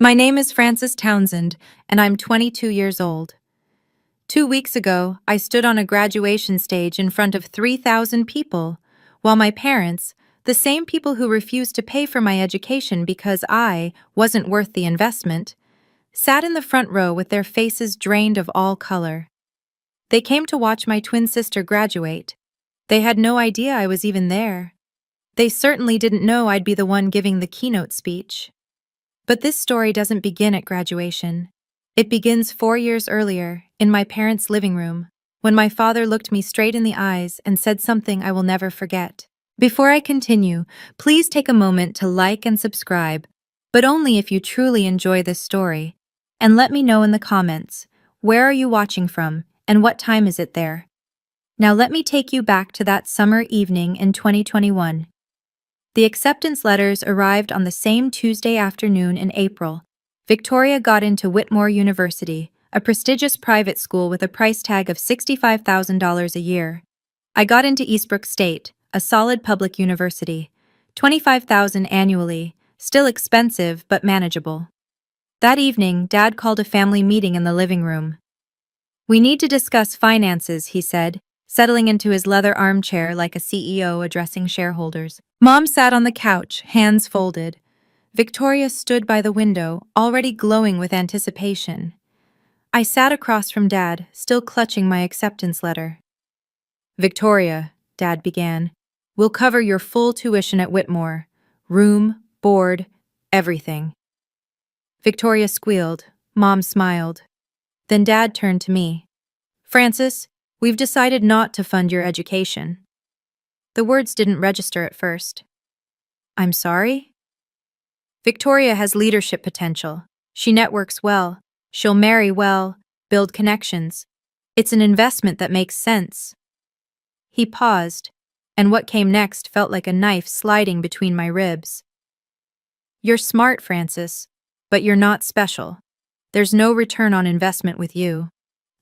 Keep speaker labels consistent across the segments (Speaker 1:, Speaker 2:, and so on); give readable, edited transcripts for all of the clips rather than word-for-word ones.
Speaker 1: My name is Frances Townsend, and I'm 22 years old. 2 weeks ago, I stood on a graduation stage in front of 3,000 people, while my parents, the same people who refused to pay for my education because I wasn't worth the investment, sat in the front row with their faces drained of all color. They came to watch my twin sister graduate. They had no idea I was even there. They certainly didn't know I'd be the one giving the keynote speech. But this story doesn't begin at graduation. It begins 4 years earlier, in my parents' living room, when my father looked me straight in the eyes and said something I will never forget. Before I continue, please take a moment to like and subscribe, but only if you truly enjoy this story. And let me know in the comments, where are you watching from, and what time is it there? Now let me take you back to that summer evening in 2021. The acceptance letters arrived on the same Tuesday afternoon in April. Victoria got into Whitmore University, a prestigious private school with a price tag of $65,000 a year. I got into Eastbrook State, a solid public university. $25,000 annually, still expensive but manageable. That evening, Dad called a family meeting in the living room. "We need to discuss finances," he said, settling into his leather armchair like a CEO addressing shareholders. Mom sat on the couch, hands folded. Victoria stood by the window, already glowing with anticipation. I sat across from Dad, still clutching my acceptance letter. "Victoria," Dad began, "we'll cover your full tuition at Whitmore. Room, board, everything." Victoria squealed. Mom smiled. Then Dad turned to me. "Frances, we've decided not to fund your education." The words didn't register at first. "I'm sorry?" "Victoria has leadership potential. She networks well. She'll marry well, build connections. It's an investment that makes sense." He paused, and what came next felt like a knife sliding between my ribs. "You're smart, Frances, but you're not special. There's no return on investment with you."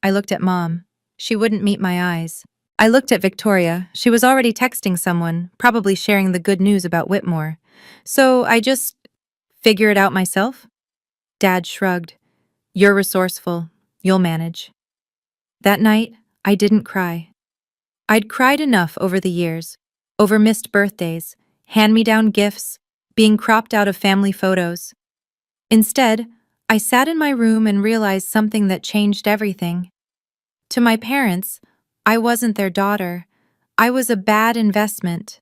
Speaker 1: I looked at Mom. She wouldn't meet my eyes. I looked at Victoria. She was already texting someone, probably sharing the good news about Whitmore. So I just figure it out myself? Dad shrugged. "You're resourceful. You'll manage." That night, I didn't cry. I'd cried enough over the years, over missed birthdays, hand-me-down gifts, being cropped out of family photos. Instead, I sat in my room and realized something that changed everything. To my parents, I wasn't their daughter. I was a bad investment.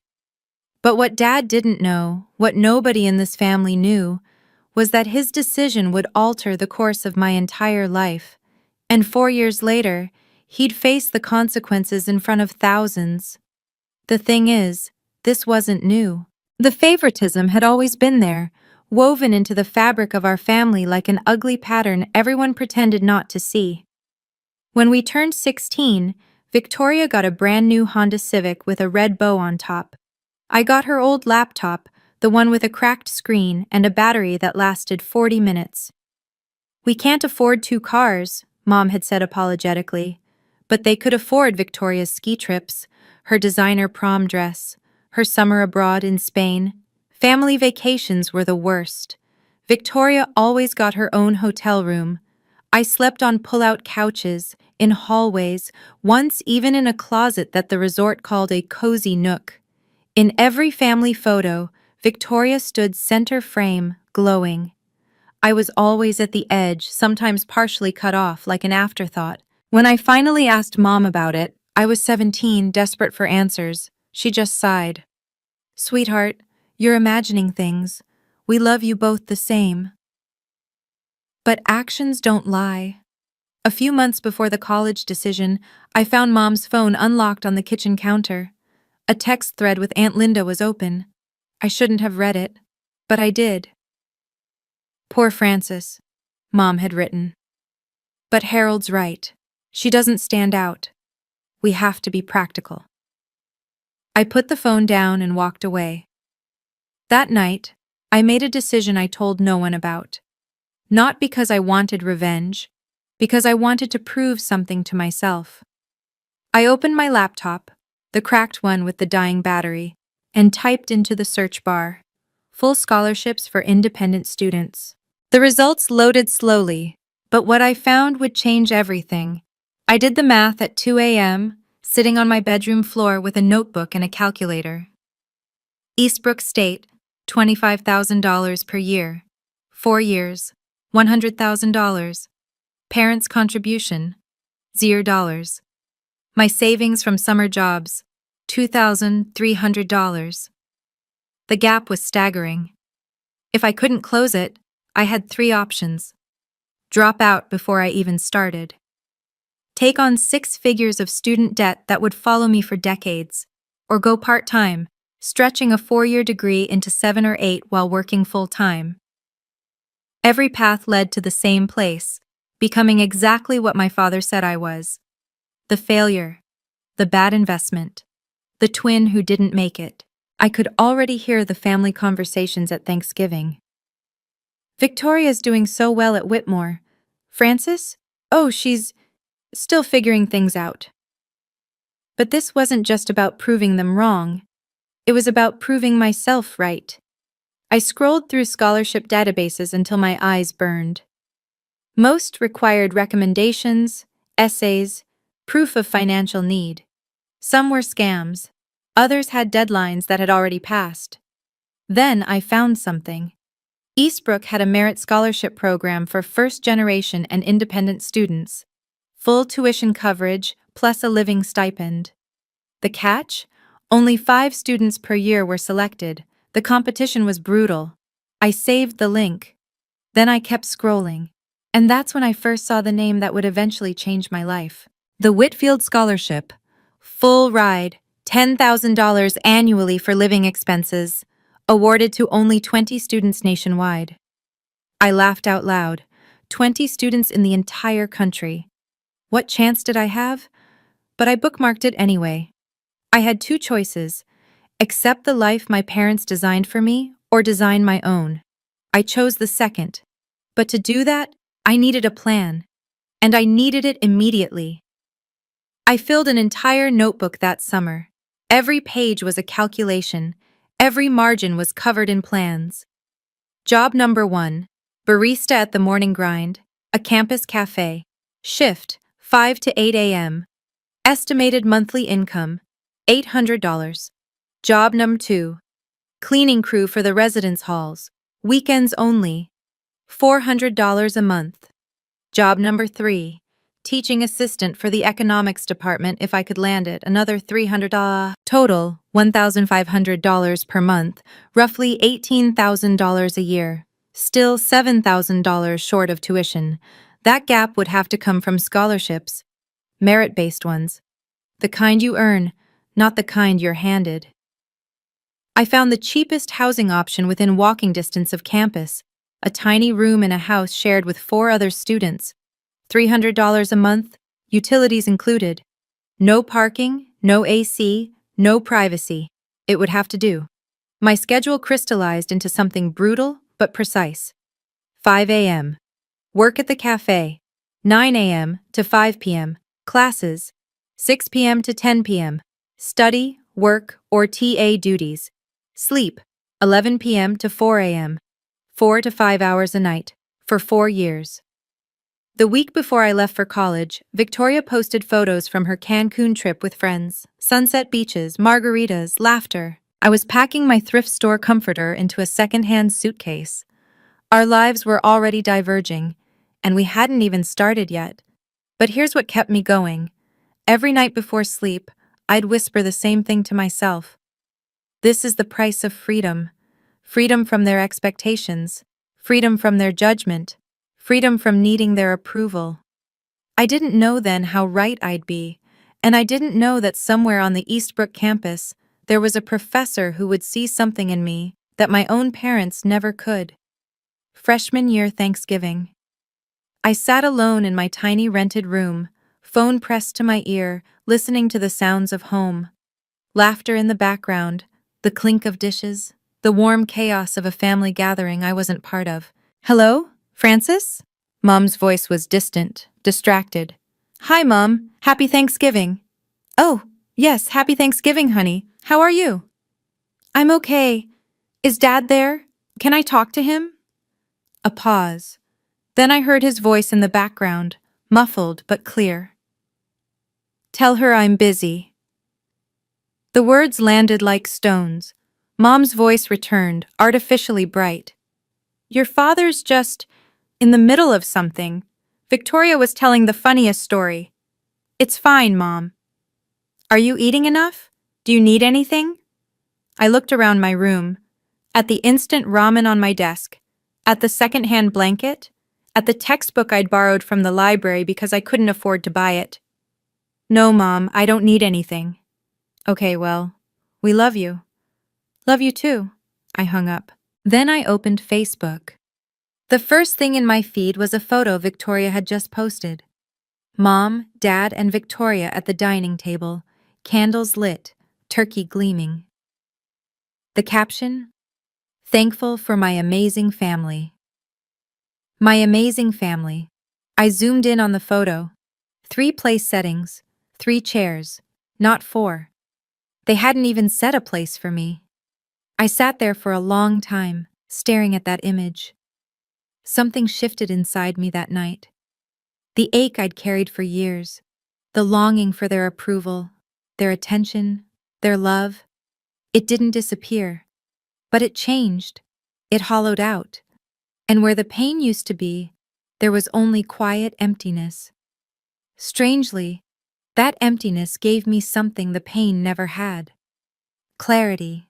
Speaker 1: But what Dad didn't know, what nobody in this family knew, was that his decision would alter the course of my entire life. And 4 years later, he'd face the consequences in front of thousands. The thing is, this wasn't new. The favoritism had always been there, woven into the fabric of our family like an ugly pattern everyone pretended not to see. When we turned 16, Victoria got a brand new Honda Civic with a red bow on top. I got her old laptop, the one with a cracked screen and a battery that lasted 40 minutes. "We can't afford 2 cars," Mom had said apologetically, but they could afford Victoria's ski trips, her designer prom dress, her summer abroad in Spain. Family vacations were the worst. Victoria always got her own hotel room. I slept on pull-out couches, in hallways, once even in a closet that the resort called a cozy nook. In every family photo, Victoria stood center frame, glowing. I was always at the edge, sometimes partially cut off like an afterthought. When I finally asked Mom about it, I was 17, desperate for answers. She just sighed. "Sweetheart, you're imagining things. We love you both the same." But actions don't lie. A few months before the college decision, I found Mom's phone unlocked on the kitchen counter. A text thread with Aunt Linda was open. I shouldn't have read it, but I did. "Poor Frances," Mom had written. "But Harold's right. She doesn't stand out. We have to be practical." I put the phone down and walked away. That night, I made a decision I told no one about. Not because I wanted revenge, because I wanted to prove something to myself. I opened my laptop, the cracked one with the dying battery, and typed into the search bar, "Full scholarships for independent students." The results loaded slowly, but what I found would change everything. I did the math at 2 a.m., sitting on my bedroom floor with a notebook and a calculator. Eastbrook State, $25,000 per year. 4 years, $100,000. Parents' contribution, $0. My savings from summer jobs, $2,300. The gap was staggering. If I couldn't close it, I had 3 options. Drop out before I even started. Take on 6 figures of student debt that would follow me for decades. Or go part-time, stretching a 4-year degree into 7 or 8 while working full-time. Every path led to the same place, becoming exactly what my father said I was. The failure. The bad investment. The twin who didn't make it. I could already hear the family conversations at Thanksgiving. Victoria's doing so well at Whitmore. Frances? Oh, she's still figuring things out. But this wasn't just about proving them wrong. It was about proving myself right. I scrolled through scholarship databases until my eyes burned. Most required recommendations, essays, proof of financial need. Some were scams. Others had deadlines that had already passed. Then I found something. Eastbrook had a merit scholarship program for first-generation and independent students. Full tuition coverage plus a living stipend. The catch? Only 5 students per year were selected. The competition was brutal. I saved the link. Then I kept scrolling. And that's when I first saw the name that would eventually change my life. The Whitfield Scholarship. Full ride, $10,000 annually for living expenses. Awarded to only 20 students nationwide. I laughed out loud. 20 students in the entire country. What chance did I have? But I bookmarked it anyway. I had 2 choices. Accept the life my parents designed for me, or design my own. I chose the second. But to do that, I needed a plan. And I needed it immediately. I filled an entire notebook that summer. Every page was a calculation. Every margin was covered in plans. Job number 1. Barista at the Morning Grind, a campus cafe. Shift, 5 to 8 a.m. Estimated monthly income, $800. Job number 2. Cleaning crew for the residence halls. Weekends only. $400 a month. Job number 3. Teaching assistant for the economics department if I could land it, another $300. Total, $1,500 per month, roughly $18,000 a year. Still $7,000 short of tuition. That gap would have to come from scholarships. Merit-based ones. The kind you earn, not the kind you're handed. I found the cheapest housing option within walking distance of campus, a tiny room in a house shared with 4 other students. $300 a month, utilities included. No parking, no AC, no privacy. It would have to do. My schedule crystallized into something brutal but precise. 5 a.m. Work at the cafe. 9 a.m. to 5 p.m. Classes. 6 p.m. to 10 p.m. Study, work, or TA duties. Sleep. 11 p.m. to 4 a.m. 4 to 5 hours a night. For 4 years. The week before I left for college, Victoria posted photos from her Cancun trip with friends. Sunset beaches, margaritas, laughter. I was packing my thrift store comforter into a second-hand suitcase. Our lives were already diverging, and we hadn't even started yet. But here's what kept me going. Every night before sleep, I'd whisper the same thing to myself. This is the price of freedom. Freedom from their expectations. Freedom from their judgment. Freedom from needing their approval. I didn't know then how right I'd be, and I didn't know that somewhere on the Eastbrook campus, there was a professor who would see something in me that my own parents never could. Freshman year Thanksgiving. I sat alone in my tiny rented room, phone pressed to my ear, listening to the sounds of home. Laughter in the background, the clink of dishes, the warm chaos of a family gathering I wasn't part of. Hello? Frances? Mom's voice was distant, distracted. Hi, Mom. Happy Thanksgiving. Oh, yes, happy Thanksgiving, honey. How are you? I'm okay. Is Dad there? Can I talk to him? A pause. Then I heard his voice in the background, muffled but clear. Tell her I'm busy. The words landed like stones. Mom's voice returned, artificially bright. Your father's just in the middle of something. Victoria was telling the funniest story. It's fine, Mom. Are you eating enough? Do you need anything? I looked around my room, at the instant ramen on my desk, at the second-hand blanket, at the textbook I'd borrowed from the library because I couldn't afford to buy it. No, Mom, I don't need anything. Okay, well, we love you. Love you too. I hung up. Then I opened Facebook. The first thing in my feed was a photo Victoria had just posted. Mom, Dad, and Victoria at the dining table, candles lit, turkey gleaming. The caption? Thankful for my amazing family. My amazing family. I zoomed in on the photo. 3 place settings, 3 chairs, not 4. They hadn't even set a place for me. I sat there for a long time, staring at that image. Something shifted inside me that night. The ache I'd carried for years, the longing for their approval, their attention, their love. It didn't disappear, but it changed. It hollowed out. And where the pain used to be, there was only quiet emptiness. Strangely, that emptiness gave me something the pain never had. Clarity.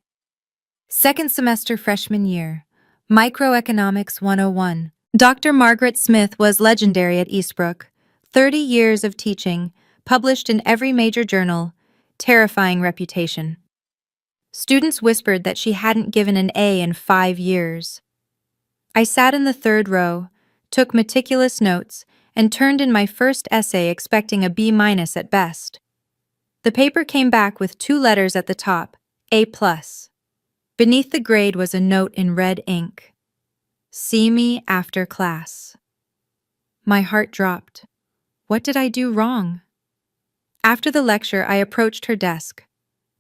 Speaker 1: Second semester freshman year, Microeconomics 101. Dr. Margaret Smith was legendary at Eastbrook. 30 years of teaching, published in every major journal, terrifying reputation. Students whispered that she hadn't given an A in 5 years. I sat in the 3rd row, took meticulous notes, and turned in my first essay expecting a B- at best. The paper came back with 2 letters at the top, A+. Beneath the grade was a note in red ink. See me after class. My heart dropped. What did I do wrong? After the lecture, I approached her desk.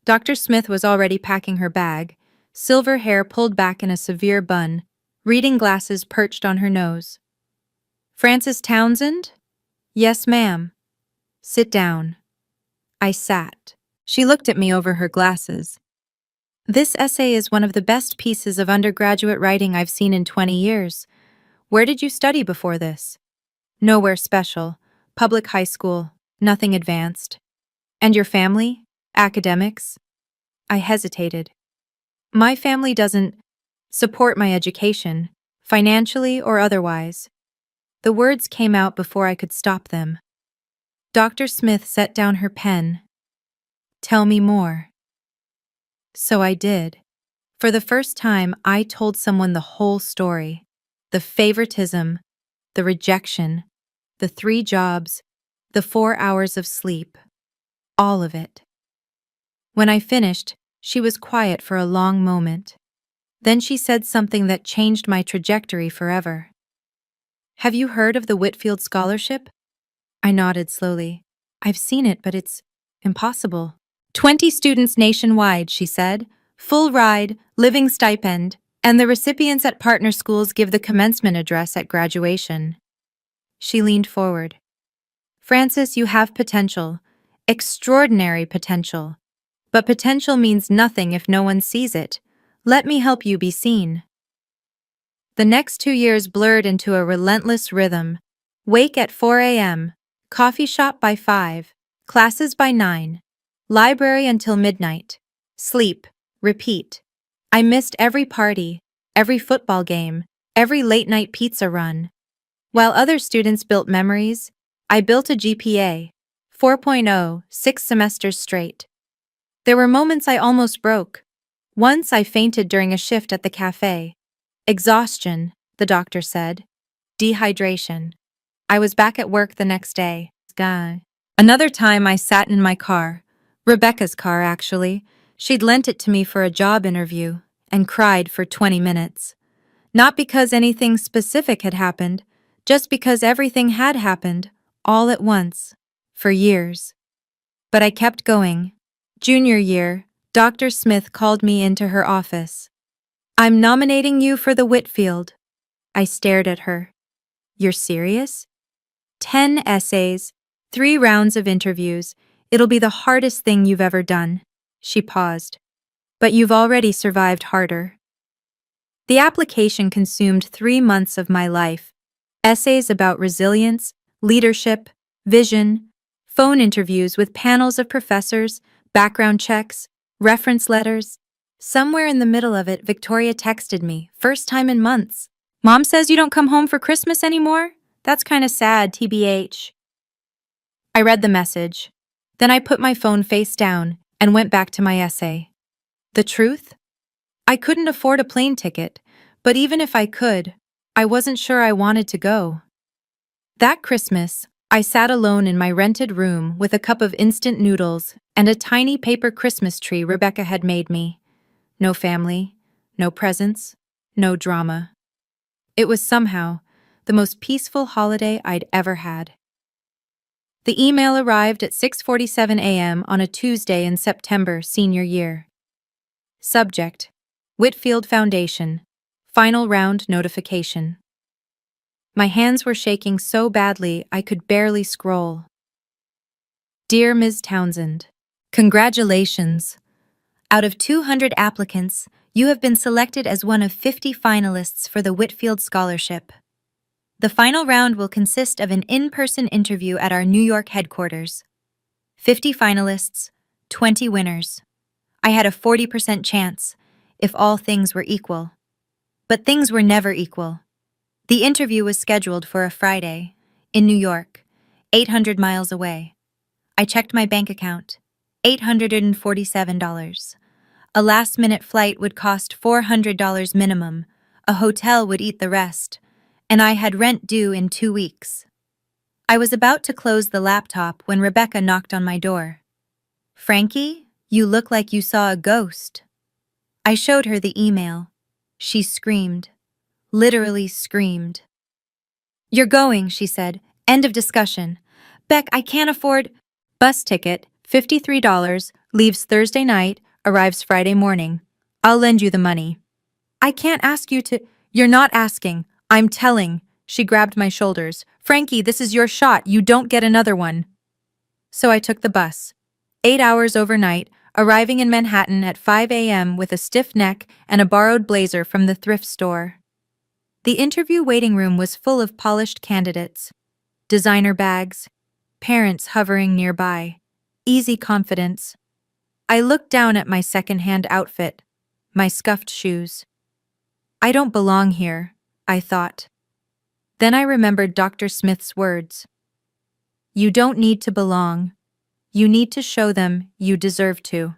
Speaker 1: Dr. Smith was already packing her bag, silver hair pulled back in a severe bun, reading glasses perched on her nose. Frances Townsend? Yes, ma'am. Sit down. I sat. She looked at me over her glasses. This essay is one of the best pieces of undergraduate writing I've seen in 20 years. Where did you study before this? Nowhere special. Public high school. Nothing advanced. And your family? Academics? I hesitated. My family doesn't support my education, financially or otherwise. The words came out before I could stop them. Dr. Smith set down her pen. Tell me more. So I did. For the first time, I told someone the whole story. The favoritism, the rejection, the 3 jobs, the 4 hours of sleep. All of it. When I finished, she was quiet for a long moment. Then she said something that changed my trajectory forever. Have you heard of the Whitfield Scholarship? I nodded slowly. I've seen it, but it's impossible. 20 students nationwide, she said. Full ride, living stipend, and the recipients at partner schools give the commencement address at graduation. She leaned forward. Frances, you have potential. Extraordinary potential. But potential means nothing if no one sees it. Let me help you be seen. The next 2 years blurred into a relentless rhythm. Wake at 4 a.m., coffee shop by 5, classes by 9, library until midnight, sleep, repeat. I missed every party, every football game, every late-night pizza run. While other students built memories, I built a GPA, 4.0, 6 semesters straight. There were moments I almost broke. Once I fainted during a shift at the cafe. Exhaustion, the doctor said. Dehydration. I was back at work the next day. Another time I sat in my car. Rebecca's car, actually. She'd lent it to me for a job interview, and cried for 20 minutes. Not because anything specific had happened, just because everything had happened, all at once, for years. But I kept going. Junior year, Dr. Smith called me into her office. I'm nominating you for the Whitfield. I stared at her. You're serious? 10 essays, 3 rounds of interviews. It'll be the hardest thing you've ever done. She paused. But you've already survived harder. The application consumed 3 months of my life. Essays about resilience, leadership, vision, phone interviews with panels of professors, background checks, reference letters. Somewhere in the middle of it, Victoria texted me, first time in months. Mom says you don't come home for Christmas anymore? That's kinda sad, TBH. I read the message. Then I put my phone face down and went back to my essay. The truth? I couldn't afford a plane ticket, but even if I could, I wasn't sure I wanted to go. That Christmas, I sat alone in my rented room with a cup of instant noodles and a tiny paper Christmas tree Rebecca had made me. No family, no presents, no drama. It was somehow the most peaceful holiday I'd ever had. The email arrived at 6:47 a.m. on a Tuesday in September senior year. Subject: Whitfield Foundation. Final round notification. My hands were shaking so badly I could barely scroll. Dear Ms. Townsend, congratulations. Out of 200 applicants, you have been selected as one of 50 finalists for the Whitfield Scholarship. The final round will consist of an in-person interview at our New York headquarters. 50 finalists, 20 winners. I had a 40% chance, if all things were equal. But things were never equal. The interview was scheduled for a Friday, in New York, 800 miles away. I checked my bank account, $847. A last-minute flight would cost $400 minimum, a hotel would eat the rest, and I had rent due in 2 weeks. I was about to close the laptop when Rebecca knocked on my door. Frankie, you look like you saw a ghost. I showed her the email. She screamed. Literally screamed. You're going, she said. End of discussion. Beck, I can't afford... Bus ticket, $53, leaves Thursday night, arrives Friday morning. I'll lend you the money. I can't ask you to... You're not asking. I'm telling. She grabbed my shoulders. Frankie, this is your shot. You don't get another one. So I took the bus. 8 hours overnight, arriving in Manhattan at 5 a.m. with a stiff neck and a borrowed blazer from the thrift store. The interview waiting room was full of polished candidates. Designer bags. Parents hovering nearby. Easy confidence. I looked down at my second-hand outfit. My scuffed shoes. I don't belong here, I thought. Then I remembered Dr. Smith's words. You don't need to belong. You need to show them you deserve to.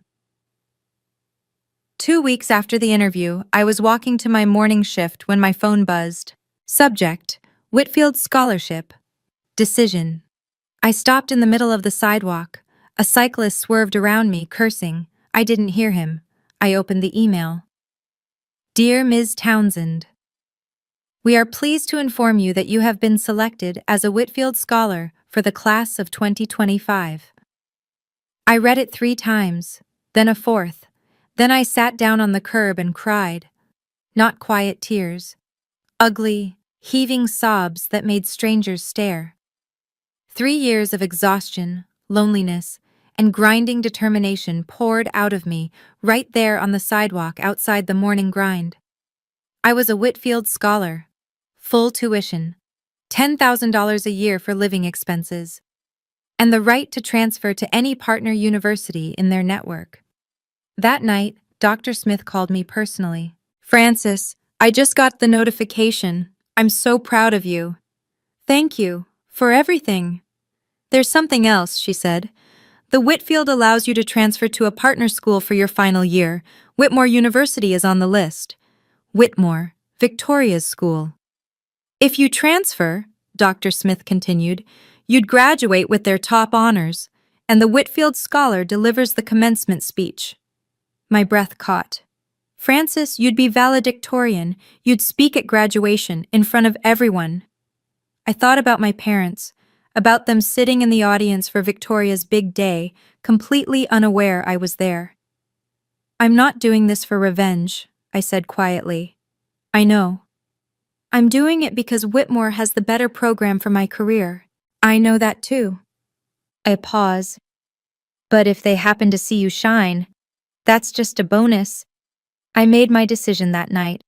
Speaker 1: 2 weeks after the interview, I was walking to my morning shift when my phone buzzed. Subject: Whitfield Scholarship. Decision. I stopped in the middle of the sidewalk. A cyclist swerved around me, cursing. I didn't hear him. I opened the email. Dear Ms. Townsend, we are pleased to inform you that you have been selected as a Whitfield Scholar for the class of 2025. I read it 3 times, then a 4th. Then I sat down on the curb and cried. Not quiet tears. Ugly, heaving sobs that made strangers stare. 3 years of exhaustion, loneliness, and grinding determination poured out of me right there on the sidewalk outside the morning grind. I was a Whitfield Scholar. Full tuition. $10,000 a year for living expenses. And the right to transfer to any partner university in their network. That night, Dr. Smith called me personally. Francis, I just got the notification. I'm so proud of you. Thank you for everything. There's something else, she said. The Whitfield allows you to transfer to a partner school for your final year. Whitmore University is on the list. Whitmore, Victoria's school. If you transfer, Dr. Smith continued, you'd graduate with their top honors, and the Whitfield Scholar delivers the commencement speech. My breath caught. Francis, you'd be valedictorian. You'd speak at graduation in front of everyone. I thought about my parents, about them sitting in the audience for Victoria's big day, completely unaware I was there. I'm not doing this for revenge, I said quietly. I know. I'm doing it because Whitmore has the better program for my career. I know that too. I pause. But if they happen to see you shine, that's just a bonus. I made my decision that night,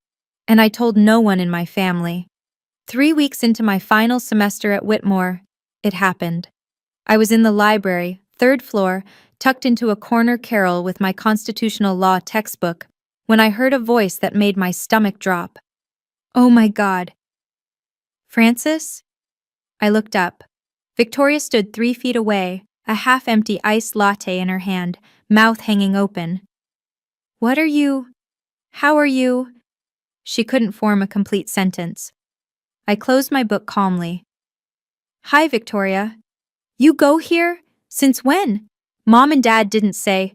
Speaker 1: and I told no one in my family. 3 weeks into my final semester at Whitmore, it happened. I was in the library, third floor, tucked into a corner carrel with my constitutional law textbook, when I heard a voice that made my stomach drop. Oh my God. Francis? I looked up. Victoria stood 3 feet away, a half-empty iced latte in her hand, mouth hanging open. What are you? How are you? She couldn't form a complete sentence. I closed my book calmly. Hi, Victoria. You go here? Since when? Mom and Dad didn't say.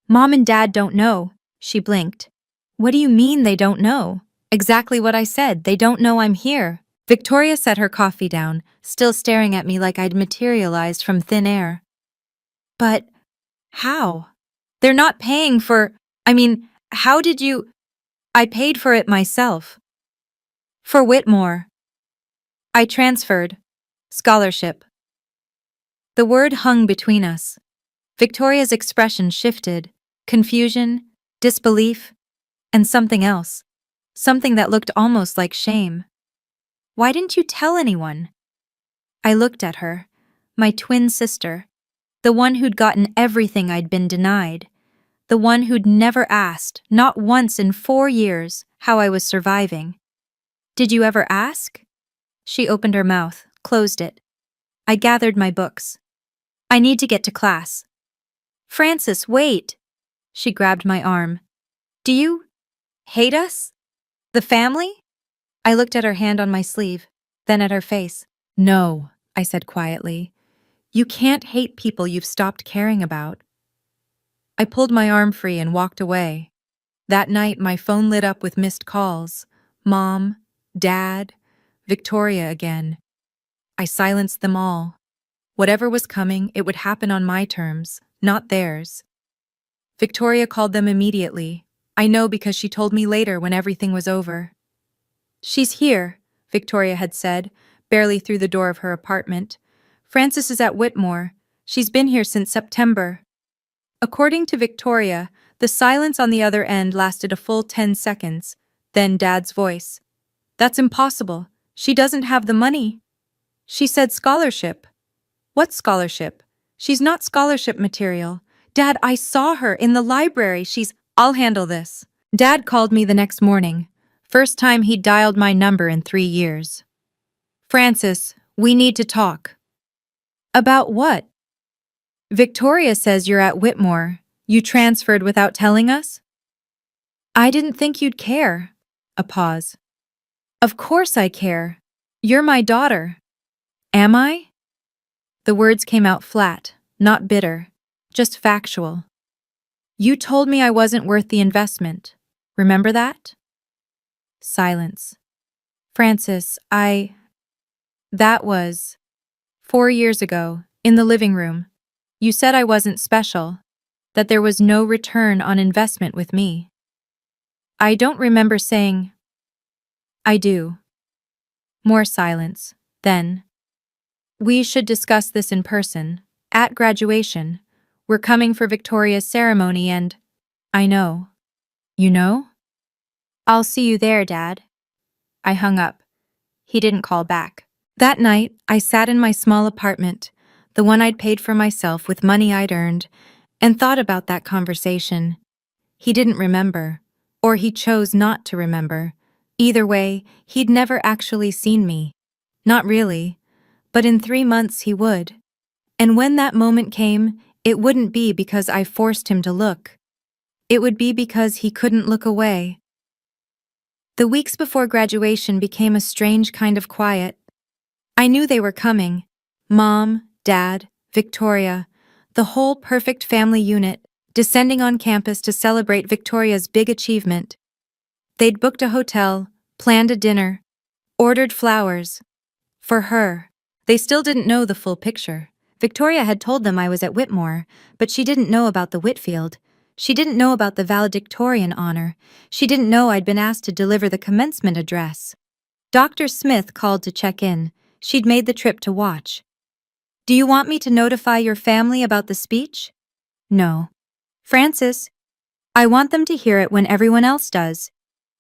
Speaker 1: Mom and Dad don't know. She blinked. What do you mean they don't know? Exactly what I said. They don't know I'm here. Victoria set her coffee down, still staring at me like I'd materialized from thin air. But how? They're not paying for… how did you… I paid for it myself. For Whitmore. I transferred. Scholarship. The word hung between us. Victoria's expression shifted. Confusion, disbelief, and something else. Something that looked almost like shame. Why didn't you tell anyone? I looked at her, my twin sister, the one who'd gotten everything I'd been denied, the one who'd never asked, not once in 4 years, how I was surviving. Did you ever ask? She opened her mouth, closed it. I gathered my books. I need to get to class. Francis, wait! She grabbed my arm. Do you hate us? The family? I looked at her hand on my sleeve, then at her face. No, I said quietly. You can't hate people you've stopped caring about. I pulled my arm free and walked away. That night, my phone lit up with missed calls. Mom, Dad, Victoria again. I silenced them all. Whatever was coming, it would happen on my terms, not theirs. Victoria called them immediately. I know because she told me later when everything was over. She's here, Victoria had said, barely through the door of her apartment. Francis is at Whitmore. She's been here since September. According to Victoria, the silence on the other end lasted a full 10 seconds. Then Dad's voice. That's impossible. She doesn't have the money. She said scholarship. What scholarship? She's not scholarship material. Dad, I saw her in the library. I'll handle this. Dad called me the next morning. First time he'd dialed my number in 3 years. Francis, we need to talk. About what? Victoria says you're at Whitmore. You transferred without telling us? I didn't think you'd care. A pause. Of course I care. You're my daughter. Am I? The words came out flat, not bitter, just factual. You told me I wasn't worth the investment. Remember that? Silence. Francis, That was 4 years ago, in the living room. You said I wasn't special, that there was no return on investment with me. I don't remember saying… I do. More silence. Then… We should discuss this in person, at graduation. We're coming for Victoria's ceremony and… I know. You know? I'll see you there, Dad. I hung up. He didn't call back. That night, I sat in my small apartment, the one I'd paid for myself with money I'd earned, and thought about that conversation. He didn't remember, or he chose not to remember. Either way, he'd never actually seen me. Not really, but in 3 months he would. And when that moment came, it wouldn't be because I forced him to look. It would be because he couldn't look away. The weeks before graduation became a strange kind of quiet. I knew they were coming. Mom, Dad, Victoria, the whole perfect family unit, descending on campus to celebrate Victoria's big achievement. They'd booked a hotel, planned a dinner, ordered flowers. For her. They still didn't know the full picture. Victoria had told them I was at Whitmore, but she didn't know about the Whitfield. She didn't know about the valedictorian honor. She didn't know I'd been asked to deliver the commencement address. Dr. Smith called to check in. She'd made the trip to watch. Do you want me to notify your family about the speech? No. Francis, I want them to hear it when everyone else does.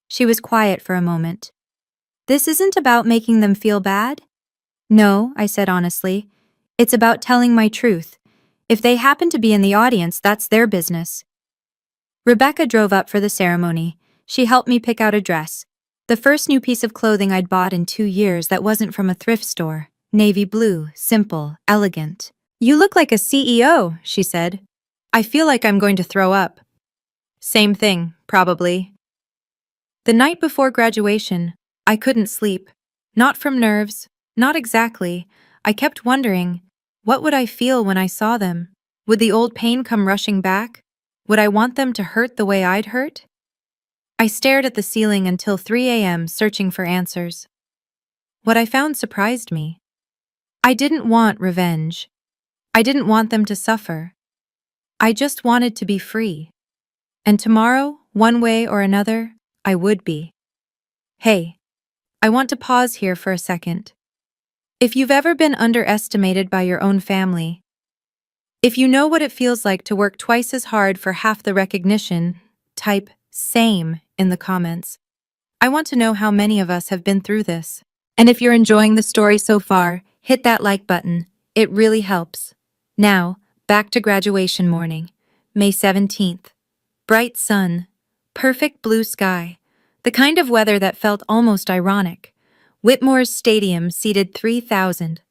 Speaker 1: She was quiet for a moment. This isn't about making them feel bad? No, I said honestly. It's about telling my truth. If they happen to be in the audience, that's their business. Rebecca drove up for the ceremony. She helped me pick out a dress. The first new piece of clothing I'd bought in 2 years that wasn't from a thrift store. Navy blue, simple, elegant. You look like a CEO, she said. I feel like I'm going to throw up. Same thing, probably. The night before graduation, I couldn't sleep. Not from nerves, not exactly. I kept wondering, what would I feel when I saw them? Would the old pain come rushing back? Would I want them to hurt the way I'd hurt? I stared at the ceiling until 3 a.m. searching for answers. What I found surprised me. I didn't want revenge. I didn't want them to suffer. I just wanted to be free. And tomorrow, one way or another, I would be. Hey, I want to pause here for a second. If you've ever been underestimated by your own family, if you know what it feels like to work twice as hard for half the recognition, type same in the comments. I want to know how many of us have been through this. And if you're enjoying the story so far, hit that like button. It really helps. Now, back to graduation morning, May 17th. Bright sun, perfect blue sky, the kind of weather that felt almost ironic. Whitmore's stadium seated 3,000.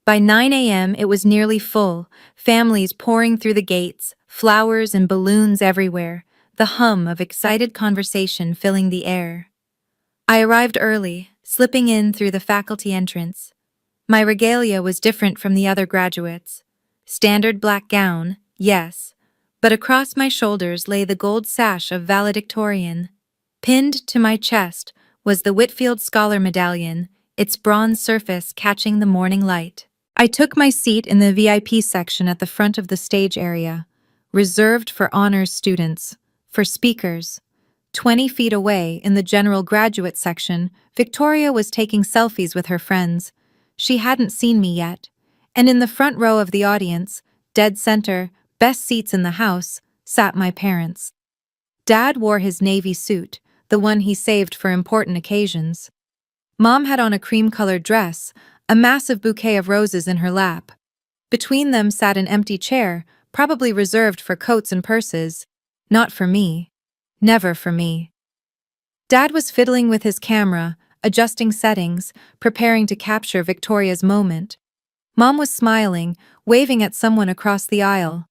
Speaker 1: By 9 a.m., it was nearly full, families pouring through the gates, flowers and balloons everywhere, the hum of excited conversation filling the air. I arrived early, slipping in through the faculty entrance. My regalia was different from the other graduates. Standard black gown, yes, but across my shoulders lay the gold sash of valedictorian. Pinned to my chest was the Whitfield Scholar Medallion, its bronze surface catching the morning light. I took my seat in the VIP section at the front of the stage area, reserved for honors students, for speakers. 20 feet away, in the general graduate section, Victoria was taking selfies with her friends. She hadn't seen me yet. And in the front row of the audience, dead center, best seats in the house, sat my parents. Dad wore his navy suit, the one he saved for important occasions. Mom had on a cream-colored dress, a massive bouquet of roses in her lap. Between them sat an empty chair, probably reserved for coats and purses. Not for me. Never for me. Dad was fiddling with his camera, adjusting settings, preparing to capture Victoria's moment. Mom was smiling, waving at someone across the aisle.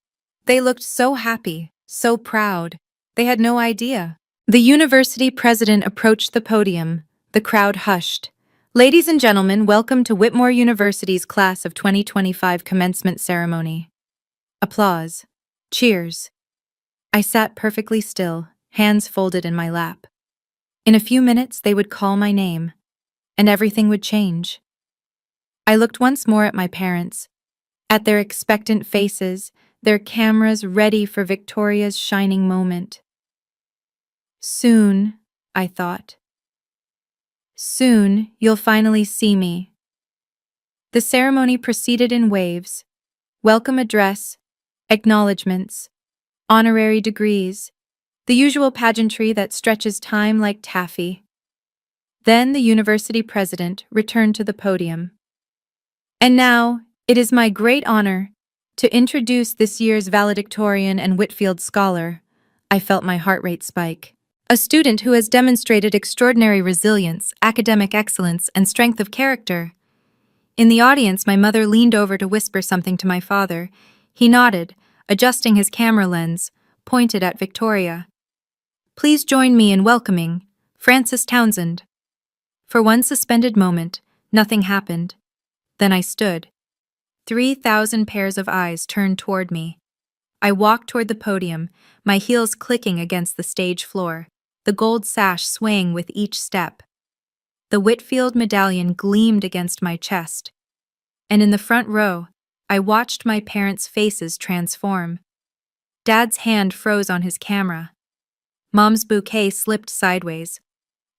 Speaker 1: They looked so happy, so proud. They had no idea. The university president approached the podium. The crowd hushed. Ladies and gentlemen, welcome to Whitmore University's class of 2025 commencement ceremony. Applause. Cheers. I sat perfectly still, hands folded in my lap. In a few minutes, they would call my name, and everything would change. I looked once more at my parents, at their expectant faces, their cameras ready for Victoria's shining moment. Soon, I thought. Soon, you'll finally see me. The ceremony proceeded in waves. Welcome address, acknowledgements, honorary degrees, the usual pageantry that stretches time like taffy. Then the university president returned to the podium. And now, it is my great honor to introduce this year's valedictorian and Whitfield Scholar. I felt my heart rate spike. A student who has demonstrated extraordinary resilience, academic excellence, and strength of character. In the audience, my mother leaned over to whisper something to my father. He nodded, adjusting his camera lens, pointed at Victoria. Please join me in welcoming Frances Townsend. For one suspended moment, nothing happened. Then I stood. 3,000 pairs of eyes turned toward me. I walked toward the podium, my heels clicking against the stage floor, the gold sash swaying with each step. The Whitfield medallion gleamed against my chest. And in the front row, I watched my parents' faces transform. Dad's hand froze on his camera. Mom's bouquet slipped sideways.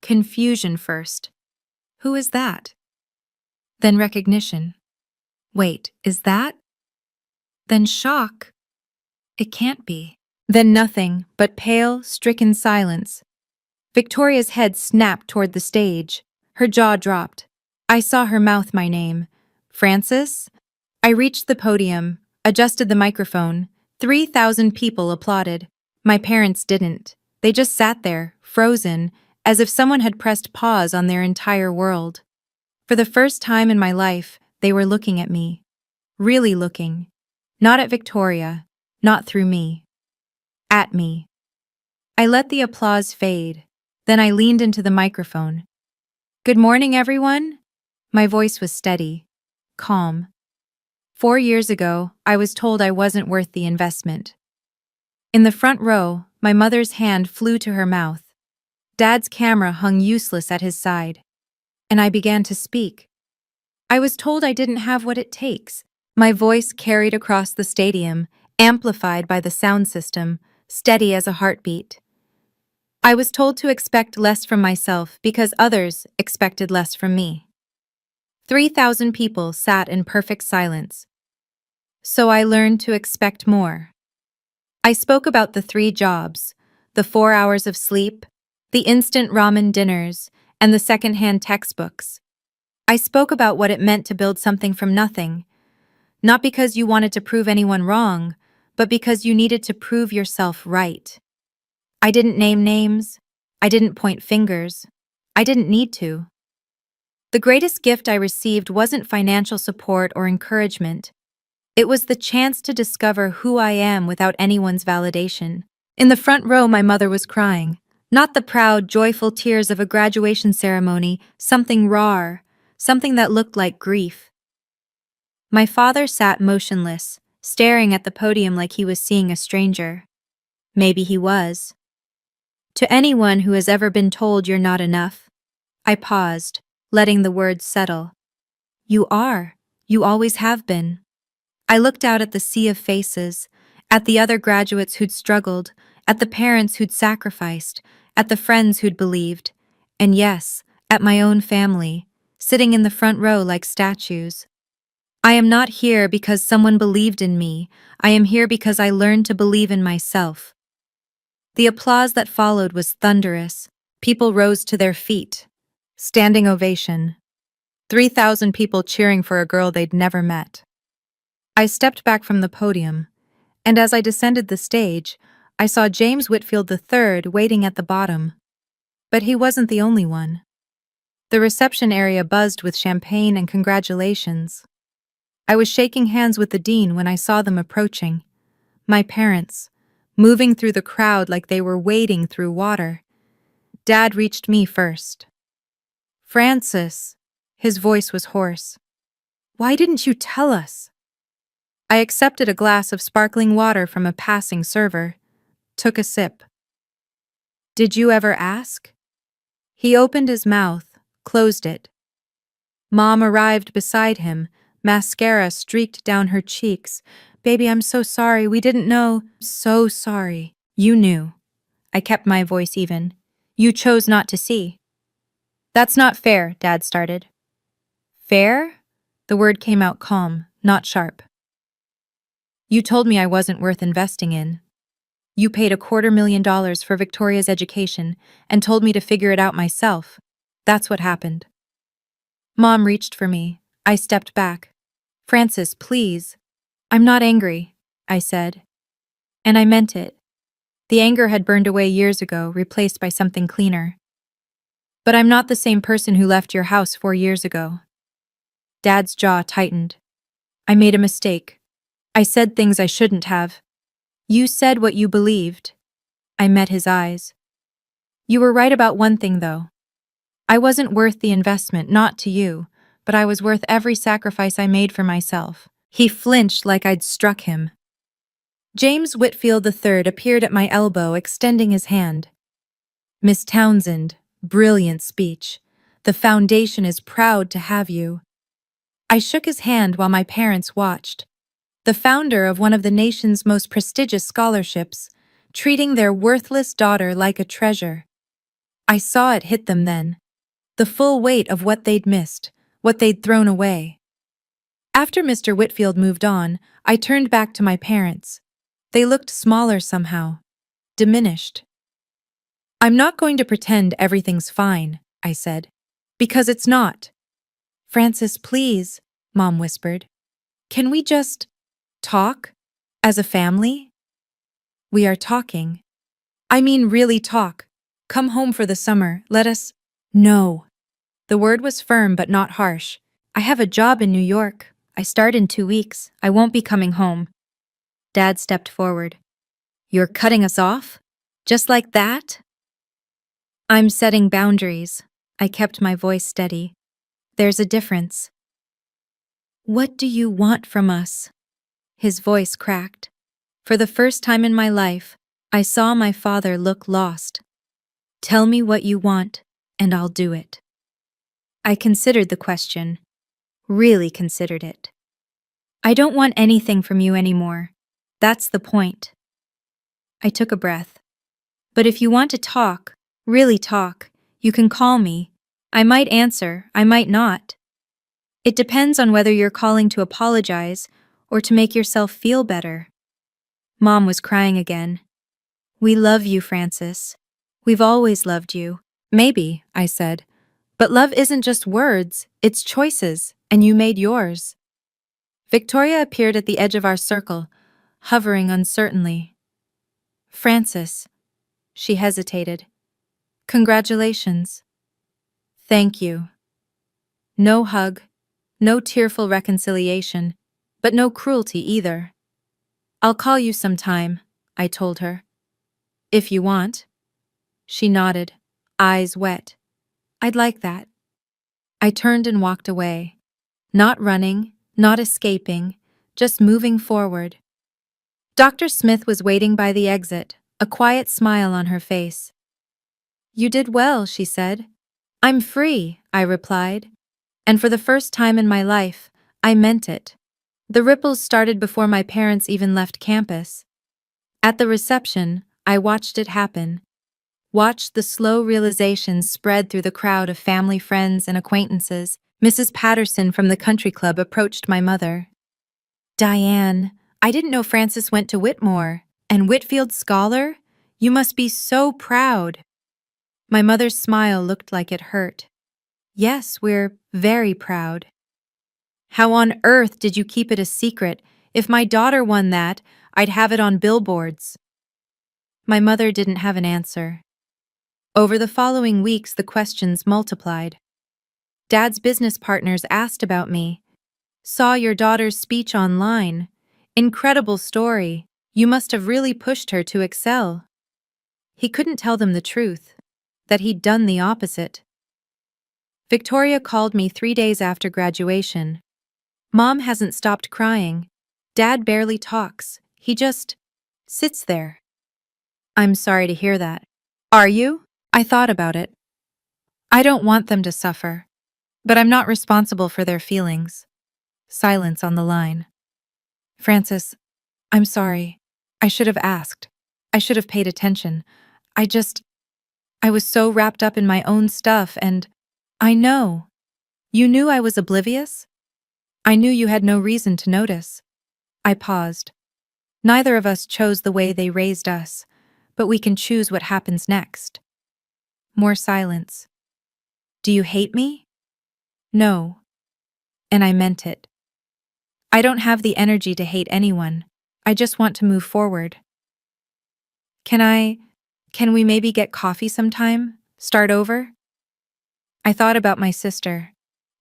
Speaker 1: Confusion first. Who is that? Then recognition. Wait, is that? Then shock. It can't be. Then nothing but pale, stricken silence. Victoria's head snapped toward the stage. Her jaw dropped. I saw her mouth my name. Francis? I reached the podium, adjusted the microphone. 3,000 people applauded. My parents didn't. They just sat there, frozen, as if someone had pressed pause on their entire world. For the first time in my life, they were looking at me. Really looking. Not at Victoria, not through me. At me. I let the applause fade. Then I leaned into the microphone. Good morning, everyone. My voice was steady, calm. 4 years ago, I was told I wasn't worth the investment. In the front row, my mother's hand flew to her mouth. Dad's camera hung useless at his side. And I began to speak. I was told I didn't have what it takes. My voice carried across the stadium, amplified by the sound system, steady as a heartbeat. I was told to expect less from myself because others expected less from me. 3,000 people sat in perfect silence. So I learned to expect more. I spoke about the 3 jobs, the 4 hours of sleep, the instant ramen dinners, and the second-hand textbooks. I spoke about what it meant to build something from nothing, not because you wanted to prove anyone wrong, but because you needed to prove yourself right. I didn't name names. I didn't point fingers. I didn't need to. The greatest gift I received wasn't financial support or encouragement. It was the chance to discover who I am without anyone's validation. In the front row, my mother was crying. Not the proud, joyful tears of a graduation ceremony, something raw, something that looked like grief. My father sat motionless, staring at the podium like he was seeing a stranger. Maybe he was. To anyone who has ever been told you're not enough, I paused, letting the words settle. You are. You always have been. I looked out at the sea of faces, at the other graduates who'd struggled, at the parents who'd sacrificed, at the friends who'd believed, and yes, at my own family, sitting in the front row like statues. I am not here because someone believed in me. I am here because I learned to believe in myself. The applause that followed was thunderous. People rose to their feet. Standing ovation. 3,000 people cheering for a girl they'd never met. I stepped back from the podium, and as I descended the stage, I saw James Whitfield III waiting at the bottom. But he wasn't the only one. The reception area buzzed with champagne and congratulations. I was shaking hands with the dean when I saw them approaching. My parents, moving through the crowd like they were wading through water. Dad reached me first. Francis, his voice was hoarse. Why didn't you tell us? I accepted a glass of sparkling water from a passing server, took a sip. Did you ever ask? He opened his mouth, closed it. Mom arrived beside him, mascara streaked down her cheeks. Baby, I'm so sorry, we didn't know. So sorry. You knew. I kept my voice even. You chose not to see. That's not fair, Dad started. Fair? The word came out calm, not sharp. You told me I wasn't worth investing in. You paid $250,000 for Victoria's education and told me to figure it out myself. That's what happened. Mom reached for me. I stepped back. Francis, please. I'm not angry, I said. And I meant it. The anger had burned away years ago, replaced by something cleaner. But I'm not the same person who left your house 4 years ago. Dad's jaw tightened. I made a mistake. I said things I shouldn't have. You said what you believed. I met his eyes. You were right about one thing, though. I wasn't worth the investment, not to you, but I was worth every sacrifice I made for myself. He flinched like I'd struck him. James Whitfield III appeared at my elbow, extending his hand. Miss Townsend, brilliant speech. The foundation is proud to have you. I shook his hand while my parents watched. The founder of one of the nation's most prestigious scholarships, treating their worthless daughter like a treasure. I saw it hit them then. the full weight of what they'd missed, what they'd thrown away. After Mr. Whitfield moved on, I turned back to my parents. They looked smaller somehow, diminished. "I'm not going to pretend everything's fine," I said. "Because it's not." "Francis, please," Mom whispered. "Can we just talk? As a family?" "We are talking. I mean really talk. Come home for the summer, let us—" "No." The word was firm but not harsh. "I have a job in New York. I start in 2 weeks. I won't be coming home." Dad stepped forward. "You're cutting us off? Just like that?" "I'm setting boundaries." I kept my voice steady. "There's a difference." "What do you want from us?" His voice cracked. For the first time in my life, I saw my father look lost. "Tell me what you want, and I'll do it." I considered the question. Really considered it. "I don't want anything from you anymore. That's the point." I took a breath. "But if you want to talk, really talk, you can call me. I might answer, I might not. It depends on whether you're calling to apologize or to make yourself feel better." Mom was crying again. "We love you, Francis. We've always loved you." "Maybe," I said. "But love isn't just words, it's choices, and you made yours." Victoria appeared at the edge of our circle, hovering uncertainly. "Francis," she hesitated. "Congratulations." "Thank you." No hug, no tearful reconciliation, but no cruelty either. "I'll call you sometime," I told her. "If you want." She nodded, eyes wet. "I'd like that." I turned and walked away. Not running, not escaping, just moving forward. Dr. Smith was waiting by the exit, a quiet smile on her face. "You did well," she said. "I'm free," I replied. And for the first time in my life, I meant it. The ripples started before my parents even left campus. At the reception, I watched it happen. Watched the slow realization spread through the crowd of family, friends, and acquaintances. Mrs. Patterson from the country club approached my mother. "Diane, I didn't know Francis went to Whitmore. And Whitfield Scholar? You must be so proud." My mother's smile looked like it hurt. "Yes, we're very proud." "How on earth did you keep it a secret? If my daughter won that, I'd have it on billboards." My mother didn't have an answer. Over the following weeks, the questions multiplied. Dad's business partners asked about me. "Saw your daughter's speech online. Incredible story. You must have really pushed her to excel." He couldn't tell them the truth, that he'd done the opposite. Victoria called me 3 days after graduation. "Mom hasn't stopped crying. Dad barely talks. He just sits there." "I'm sorry to hear that." "Are you?" I thought about it. I don't want them to suffer, but I'm not responsible for their feelings. Silence on the line. "Francis, I'm sorry. I should have asked. I should have paid attention. I was so wrapped up in my own stuff and— I know. You knew I was oblivious? I knew you had no reason to notice." I paused. Neither of us chose the way they raised us, but we can choose what happens next. More silence. "Do you hate me?" "No." And I meant it. I don't have the energy to hate anyone. I just want to move forward. Can we maybe get coffee sometime? Start over?" I thought about my sister.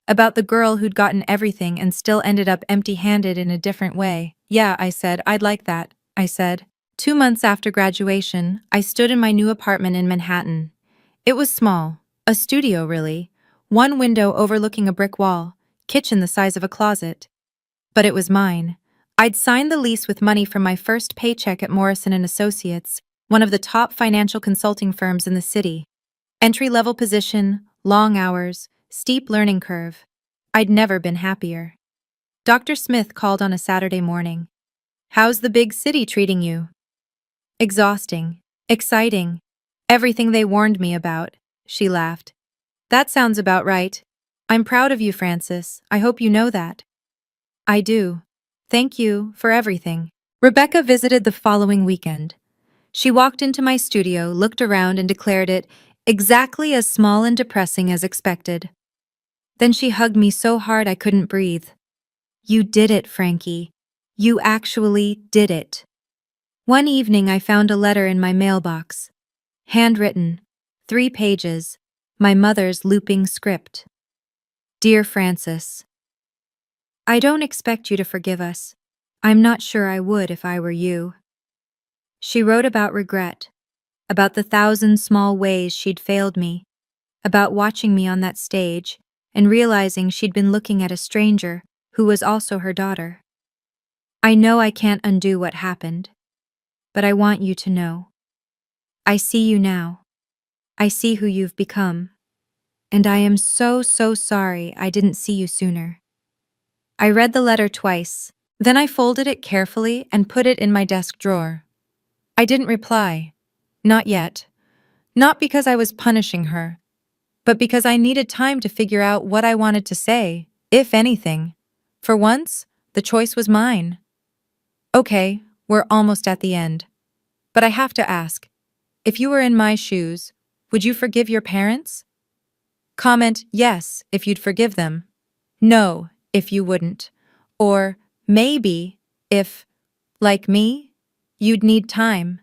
Speaker 1: About the girl who'd gotten everything and still ended up empty-handed in a different way. "Yeah," I said, "I'd like that," I said. 2 months after graduation, I stood in my new apartment in Manhattan. It was small, a studio really, one window overlooking a brick wall, kitchen the size of a closet. But it was mine. I'd signed the lease with money from my first paycheck at Morrison & Associates, one of the top financial consulting firms in the city. Entry-level position, long hours, steep learning curve. I'd never been happier. Dr. Smith called on a Saturday morning. "How's the big city treating you?" "Exhausting. Exciting. Everything they warned me about," she laughed. That sounds about right. I'm proud of you, Francis. I hope you know that. I do. Thank you for everything. Rebecca visited the following weekend. She walked into my studio, looked around, and declared it exactly as small and depressing as expected. Then she hugged me so hard I couldn't breathe. You did it, Frankie. You actually did it. One evening I found a letter in my mailbox. Handwritten. 3 pages. My mother's looping script. Dear Francis, I don't expect you to forgive us. I'm not sure I would if I were you. She wrote about regret, about the 1,000 small ways she'd failed me, about watching me on that stage and realizing she'd been looking at a stranger who was also her daughter. I know I can't undo what happened, but I want you to know. I see you now. I see who you've become. And I am so sorry I didn't see you sooner. I read the letter twice, then I folded it carefully and put it in my desk drawer. I didn't reply. Not yet. Not because I was punishing her, but because I needed time to figure out what I wanted to say, if anything. For once, the choice was mine. Okay, we're almost at the end. But I have to ask, if you were in my shoes, would you forgive your parents? Comment yes if you'd forgive them. No if you wouldn't. Or maybe if, like me, you'd need time.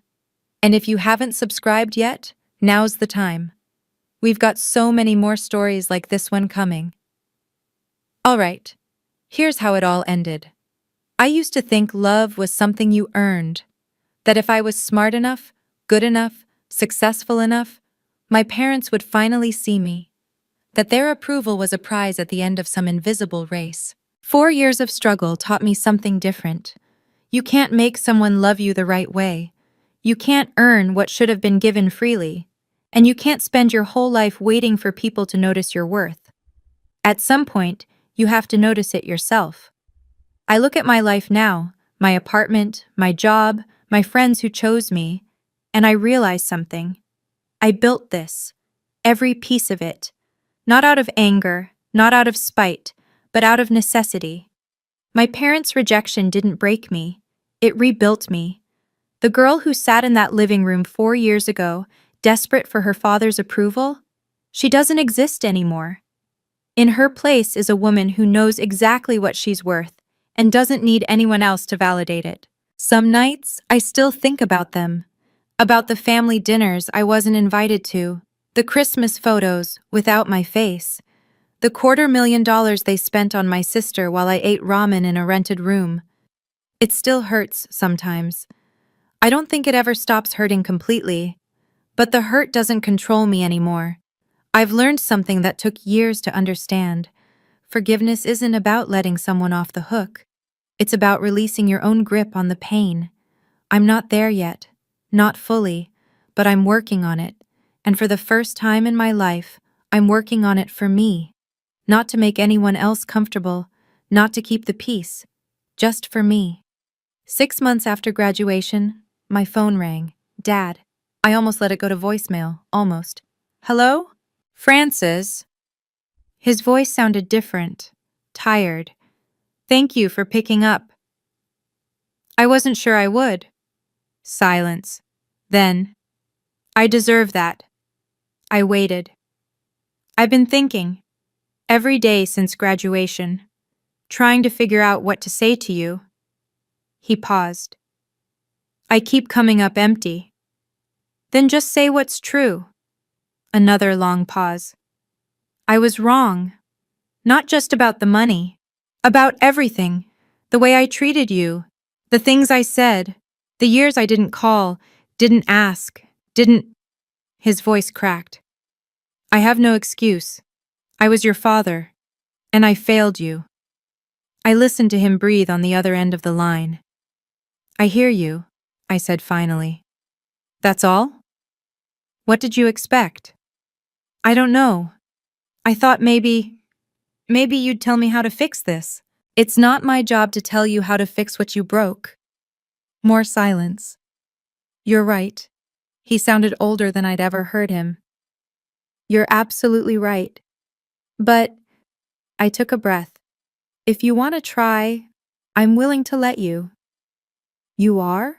Speaker 1: And if you haven't subscribed yet, now's the time. We've got so many more stories like this one coming. All right, here's how it all ended. I used to think love was something you earned, that if I was smart enough, good enough, successful enough, my parents would finally see me, that their approval was a prize at the end of some invisible race. 4 years of struggle taught me something different. You can't make someone love you the right way. You can't earn what should have been given freely. And you can't spend your whole life waiting for people to notice your worth. At some point, you have to notice it yourself. I look at my life now, my apartment, my job, my friends who chose me, and I realize something. I built this, every piece of it, not out of anger, not out of spite, but out of necessity. My parents' rejection didn't break me, it rebuilt me. The girl who sat in that living room 4 years ago, desperate for her father's approval, she doesn't exist anymore. In her place is a woman who knows exactly what she's worth and doesn't need anyone else to validate it. Some nights, I still think about them, about the family dinners I wasn't invited to, the Christmas photos without my face, the $250,000 they spent on my sister while I ate ramen in a rented room. It still hurts sometimes. I don't think it ever stops hurting completely, but the hurt doesn't control me anymore. I've learned something that took years to understand. Forgiveness isn't about letting someone off the hook. It's about releasing your own grip on the pain. I'm not there yet, not fully, but I'm working on it. And for the first time in my life, I'm working on it for me. Not to make anyone else comfortable, not to keep the peace, just for me. 6 months after graduation, my phone rang. Dad. I almost let it go to voicemail, almost. Hello? Francis. His voice sounded different, tired. Thank you for picking up. I wasn't sure I would. Silence. Then, I deserve that. I waited. I've been thinking, every day since graduation, trying to figure out what to say to you. He paused. I keep coming up empty. Then just say what's true. Another long pause. I was wrong. Not just about the money. About everything. The way I treated you. The things I said. The years I didn't call, didn't ask, didn't... His voice cracked. I have no excuse. I was your father. And I failed you. I listened to him breathe on the other end of the line. I hear you, I said finally. That's all? What did you expect? I don't know. I thought maybe you'd tell me how to fix this. It's not my job to tell you how to fix what you broke. More silence. You're right. He sounded older than I'd ever heard him. You're absolutely right. But I took a breath. If you want to try, I'm willing to let you. You are?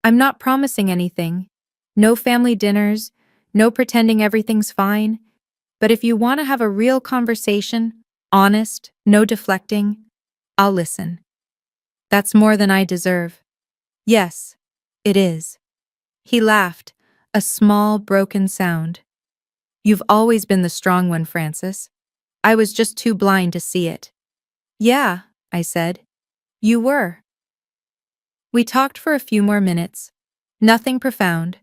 Speaker 1: I'm not promising anything. No family dinners, no pretending everything's fine. But if you want to have a real conversation, honest, no deflecting, I'll listen. That's more than I deserve. Yes, it is. He laughed, a small, broken sound. You've always been the strong one, Francis. I was just too blind to see it. Yeah, I said. You were. We talked for a few more minutes. Nothing profound.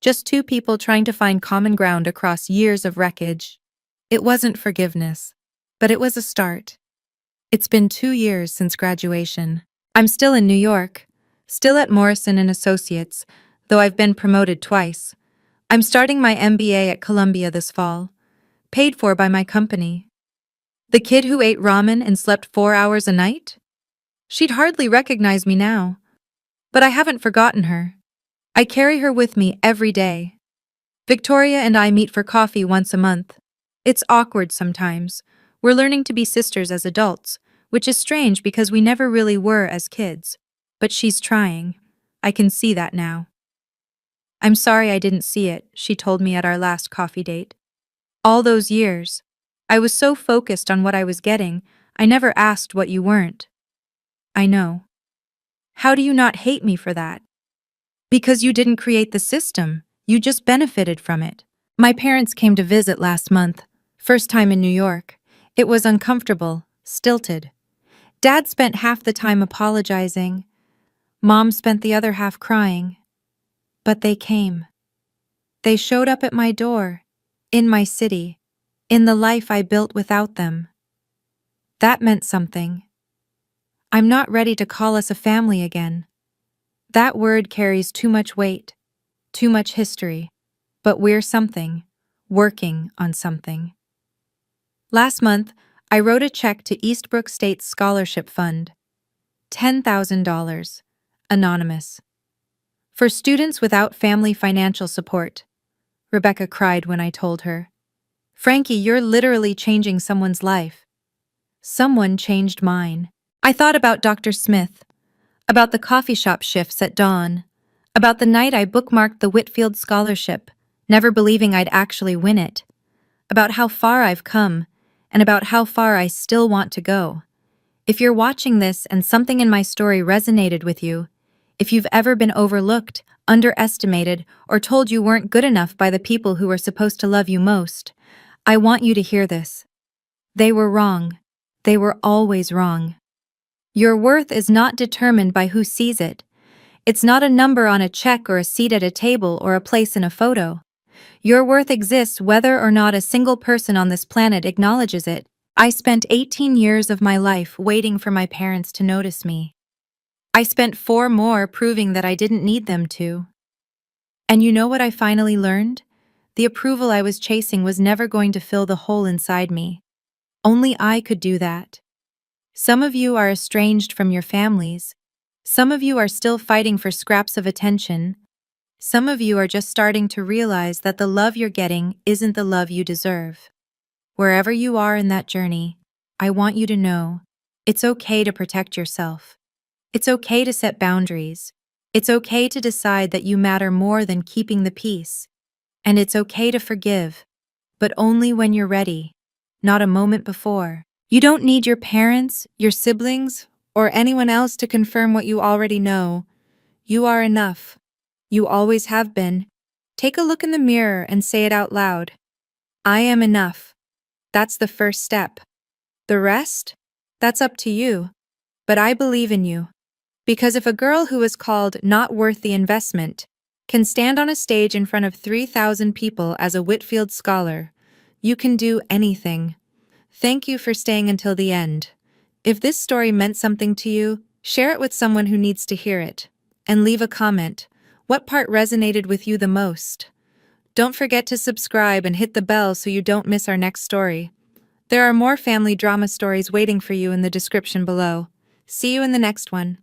Speaker 1: Just two people trying to find common ground across years of wreckage. It wasn't forgiveness, but it was a start. It's been 2 years since graduation. I'm still in New York, still at Morrison and Associates, though I've been promoted twice. I'm starting my MBA at Columbia this fall, paid for by my company. The kid who ate ramen and slept 4 hours a night? She'd hardly recognize me now. But I haven't forgotten her. I carry her with me every day. Victoria and I meet for coffee once a month. It's awkward sometimes. We're learning to be sisters as adults, which is strange because we never really were as kids. But she's trying. I can see that now. I'm sorry I didn't see it, she told me at our last coffee date. All those years. I was so focused on what I was getting, I never asked what you weren't. I know. How do you not hate me for that? Because you didn't create the system, you just benefited from it. My parents came to visit last month, first time in New York. It was uncomfortable, stilted. Dad spent half the time apologizing. Mom spent the other half crying. But they came. They showed up at my door, in my city, in the life I built without them. That meant something. I'm not ready to call us a family again. That word carries too much weight, too much history. But we're something, working on something. Last month, I wrote a check to Eastbrook State's Scholarship Fund. $10,000. Anonymous. For students without family financial support. Rebecca cried when I told her. Frankie, you're literally changing someone's life. Someone changed mine. I thought about Dr. Smith, about the coffee shop shifts at dawn, about the night I bookmarked the Whitfield Scholarship, never believing I'd actually win it, about how far I've come, and about how far I still want to go. If you're watching this and something in my story resonated with you, if you've ever been overlooked, underestimated, or told you weren't good enough by the people who were supposed to love you most, I want you to hear this. They were wrong. They were always wrong. Your worth is not determined by who sees it. It's not a number on a check or a seat at a table or a place in a photo. Your worth exists whether or not a single person on this planet acknowledges it. I spent 18 years of my life waiting for my parents to notice me. I spent 4 more proving that I didn't need them to. And you know what I finally learned? The approval I was chasing was never going to fill the hole inside me. Only I could do that. Some of you are estranged from your families. Some of you are still fighting for scraps of attention. Some of you are just starting to realize that the love you're getting isn't the love you deserve. Wherever you are in that journey, I want you to know it's okay to protect yourself. It's okay to set boundaries. It's okay to decide that you matter more than keeping the peace. And it's okay to forgive, but only when you're ready, not a moment before. You don't need your parents, your siblings, or anyone else to confirm what you already know. You are enough. You always have been. Take a look in the mirror and say it out loud. I am enough. That's the first step. The rest? That's up to you. But I believe in you. Because if a girl who is called not worth the investment can stand on a stage in front of 3,000 people as a Whitfield scholar, you can do anything. Thank you for staying until the end. If this story meant something to you, share it with someone who needs to hear it. And leave a comment. What part resonated with you the most? Don't forget to subscribe and hit the bell so you don't miss our next story. There are more family drama stories waiting for you in the description below. See you in the next one.